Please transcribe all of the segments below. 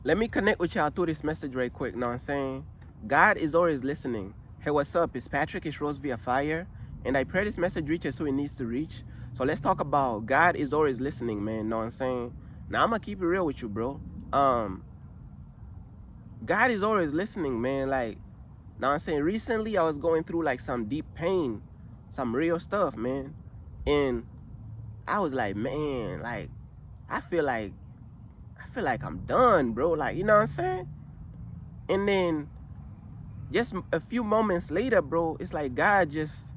Let me connect with y'all through this message right quick. Know what I'm saying? God is always listening. Hey, what's up? It's Patrick. It's Rose via Fire. And I pray this message reaches who it needs to reach. So let's talk about God is always listening, man. Know what I'm saying? Now, I'm going to keep it real with you, bro. God is always listening, man. Like, know what I'm saying? Recently, I was going through like some deep pain, some real stuff, man. And I was like, man, like, I feel like I'm done, bro. Like, you know what I'm saying? And then just a few moments later, bro, it's like God just,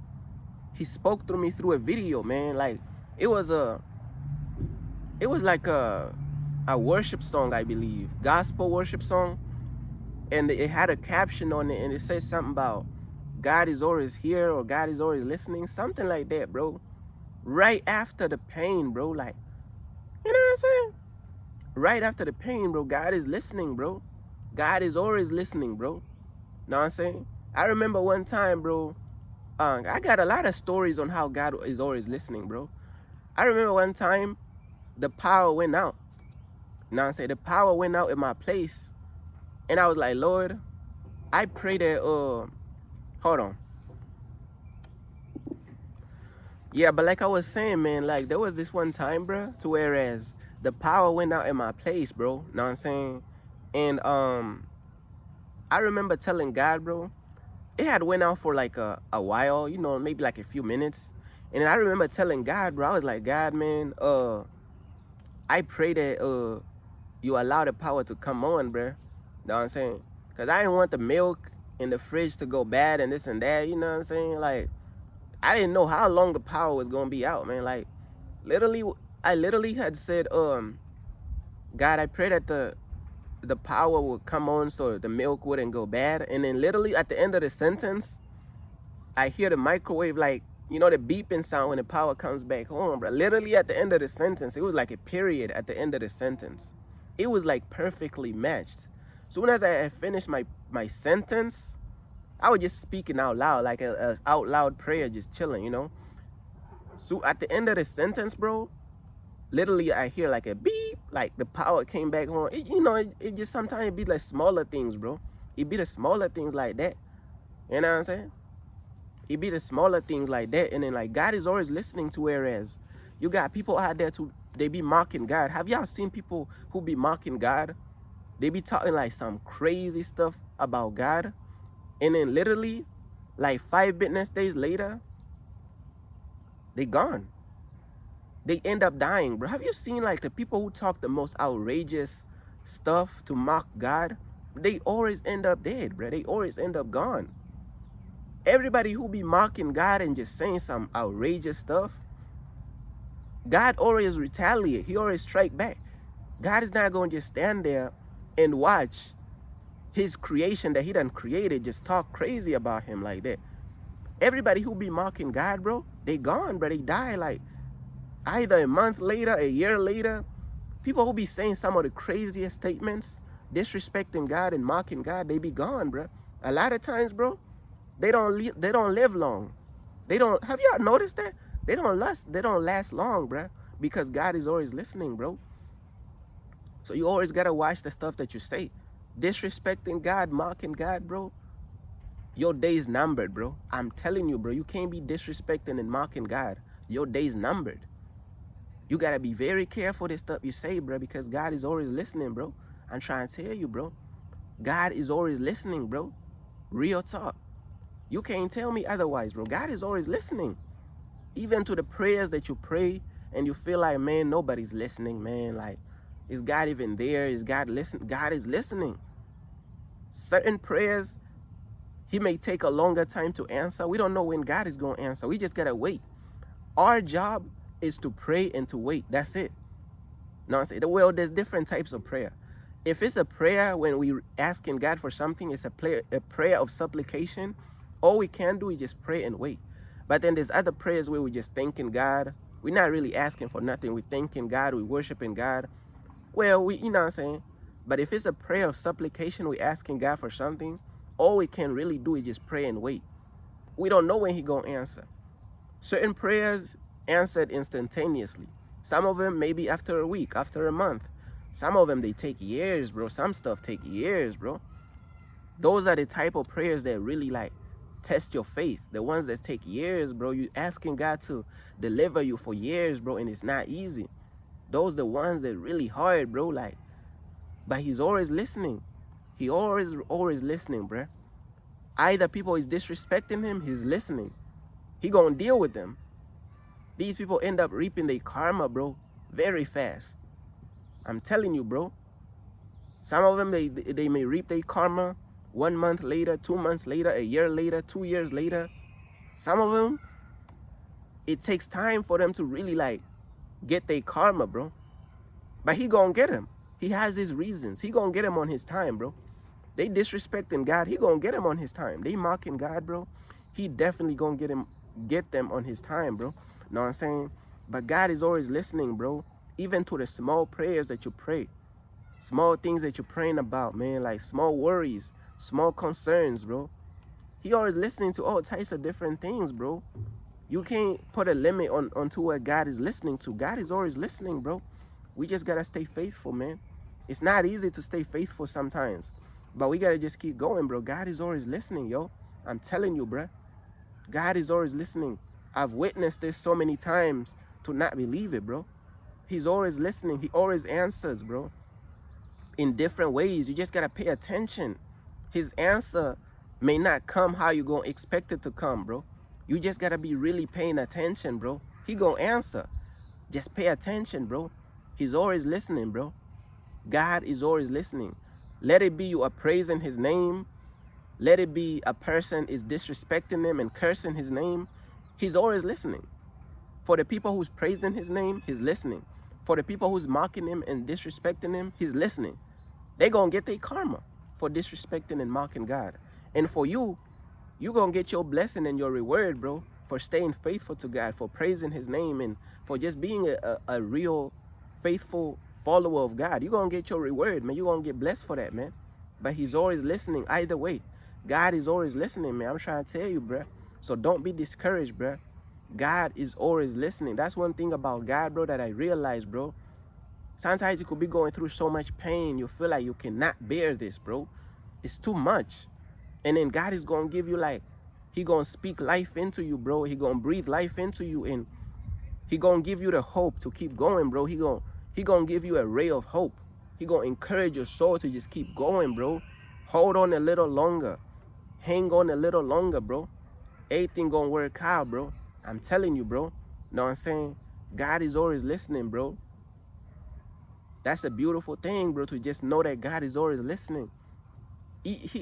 he spoke through me through a video, man. Like it was like a worship song, I believe, gospel worship song. And it had a caption on it and it said something about God is always here or God is always listening, something like that, bro. Right after the pain, bro, like, you know what I'm saying? Right after the pain, bro, God is listening, bro. God is always listening, bro. Know what I'm saying? I remember one time, bro, I got a lot of stories on how God is always listening, bro. I remember one time the power went out. Know what I'm saying? The power went out in my place. And I was like, Lord, I pray that, hold on. Yeah, but like I was saying, man, like there was this one time, bro, to whereas the power went out in my place, bro. Know what I'm saying? And I remember telling God, bro, it had went out for like a while, you know, maybe like a few minutes. And then I remember telling God, bro, I was like, God, man, I pray that you allow the power to come on, bro. Know what I'm saying? Because I didn't want the milk in the fridge to go bad and this and that, you know what I'm saying? Like, I didn't know how long the power was going to be out, man. Like, literally, I literally had said, God, I pray that the power would come on so the milk wouldn't go bad. And then literally at the end of the sentence, I hear the microwave, like, you know, the beeping sound when the power comes back home, bro. Literally at the end of the sentence, it was like a period at the end of the sentence. It was like perfectly matched. Soon as I finished my sentence, I was just speaking out loud, like a out loud prayer, just chilling, you know. So at the end of the sentence, bro, literally I hear like a beep, like the power came back on. You know, it just sometimes it be like smaller things, bro. It be the smaller things like that. You know what I'm saying? It be the smaller things like that. And then like God is always listening to, whereas you got people out there to, they be mocking God. Have y'all seen people who be mocking God? They be talking like some crazy stuff about God. And then literally like 5 business days later, they gone. They end up dying, bro. Have you seen like the people who talk the most outrageous stuff to mock God? They always end up dead, bro. They always end up gone. Everybody who be mocking God and just saying some outrageous stuff, God always retaliate. He always strike back. God is not going to just stand there and watch his creation that he done created just talk crazy about him like that. Everybody who be mocking God, bro, they gone, bro. They die like either a month later, a year later. People who be saying some of the craziest statements, disrespecting God and mocking God, they be gone, bro. A lot of times, bro, they don't live long. They don't, have y'all noticed that? They don't last long, bro, because God is always listening, bro. So you always gotta watch the stuff that you say. Disrespecting God, mocking God, bro, your day's numbered, bro. I'm telling you, bro, you can't be disrespecting and mocking God. Your day's numbered. You gotta be very careful the stuff you say, bro, because God is always listening, bro. I'm trying to tell you, bro. God is always listening, bro. Real talk. You can't tell me otherwise, bro. God is always listening. Even to the prayers that you pray and you feel like, man, nobody's listening, man. Like, is God even there? Is God listening? God is listening. Certain prayers, he may take a longer time to answer. We don't know when God is going to answer. We just got to wait. Our job is to pray and to wait. That's it. Now, I say, well, there's different types of prayer. If it's a prayer when we asking God for something, it's a prayer of supplication. All we can do is just pray and wait. But then there's other prayers where we just thanking God. We're not really asking for nothing. We're thanking God. We're worshiping God. Well, you know what I'm saying? But if it's a prayer of supplication, we're asking God for something, all we can really do is just pray and wait. We don't know when He's going to answer. Certain prayers answered instantaneously. Some of them maybe after a week, after a month. Some of them, they take years, bro. Some stuff take years, bro. Those are the type of prayers that really like test your faith. The ones that take years, bro. You asking God to deliver you for years, bro, and it's not easy. Those the ones that really hard, bro. Like, but he's always listening. He always listening, bro. Either people is disrespecting him, he's listening. He gonna deal with them. These people end up reaping their karma, bro, very fast. I'm telling you, bro. Some of them, they may reap their karma 1 month later, 2 months later, a year later, 2 years later. Some of them, it takes time for them to really like get their karma, bro. But he gonna get him. He has his reasons. He gonna get him on his time, bro. They disrespecting God. He gonna get him on his time. They mocking God, bro. He definitely gonna get them on his time, bro. Know what I'm saying? But God is always listening, bro. Even to the small prayers that you pray. Small things that you're praying about, man. Like small worries, small concerns, bro. He always listening to all types of different things, bro. You can't put a limit onto what God is listening to. God is always listening, bro. We just gotta stay faithful, man. It's not easy to stay faithful sometimes. But we gotta just keep going, bro. God is always listening, yo. I'm telling you, bro. God is always listening. I've witnessed this so many times to not believe it, bro. He's always listening. He always answers, bro. In different ways. You just gotta pay attention. His answer may not come how you gonna expect it to come, bro. You just gotta be really paying attention, bro. He gonna answer. Just pay attention, bro. He's always listening, bro. God is always listening. Let it be you are praising his name. Let it be a person is disrespecting him and cursing his name. He's always listening. For the people who's praising his name, he's listening. For the people who's mocking him and disrespecting him, he's listening. They gonna get their karma for disrespecting and mocking God. And for you, you gonna get your blessing and your reward, bro, for staying faithful to God, for praising his name, and for just being a real faithful follower of God. You gonna get your reward, man. You gonna get blessed for that, man. But he's always listening either way. God is always listening, man. I'm trying to tell you, bro. So don't be discouraged, bro. God is always listening. That's one thing about God, bro, that I realized, bro. Sometimes you could be going through so much pain. You feel like you cannot bear this, bro. It's too much. And then God is going to give you like, he going to speak life into you, bro. He going to breathe life into you. And he going to give you the hope to keep going, bro. He going to give you a ray of hope. He going to encourage your soul to just keep going, bro. Hold on a little longer. Hang on a little longer, bro. Everything going to work out, bro. I'm telling you, bro. Know what I'm saying? God is always listening, bro. That's a beautiful thing, bro, to just know that God is always listening.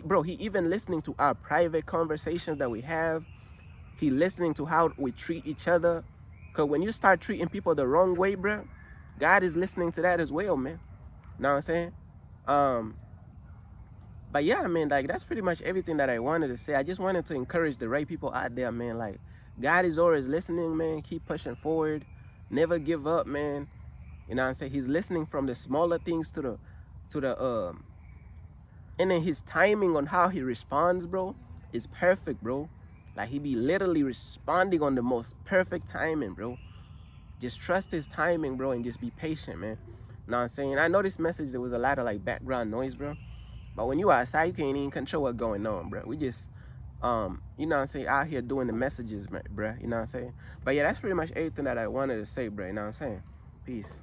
Bro, he even listening to our private conversations that we have. He listening to how we treat each other. Because when you start treating people the wrong way, bro, God is listening to that as well, man. Know what I'm saying? But yeah, man, like that's pretty much everything that I wanted to say. I just wanted to encourage the right people out there, man. Like, God is always listening, man. Keep pushing forward. Never give up, man. You know what I'm saying? He's listening from the smaller things to the and then his timing on how he responds, bro, is perfect, bro. Like he be literally responding on the most perfect timing, bro. Just trust his timing, bro, and just be patient, man. Know what I'm saying? I know this message, there was a lot of like background noise, bro. But when you outside, you can't even control what's going on, bro. We just you know what I'm saying, out here doing the messages, bro. You know what I'm saying? But yeah, that's pretty much everything that I wanted to say, bro. You know what I'm saying? Peace.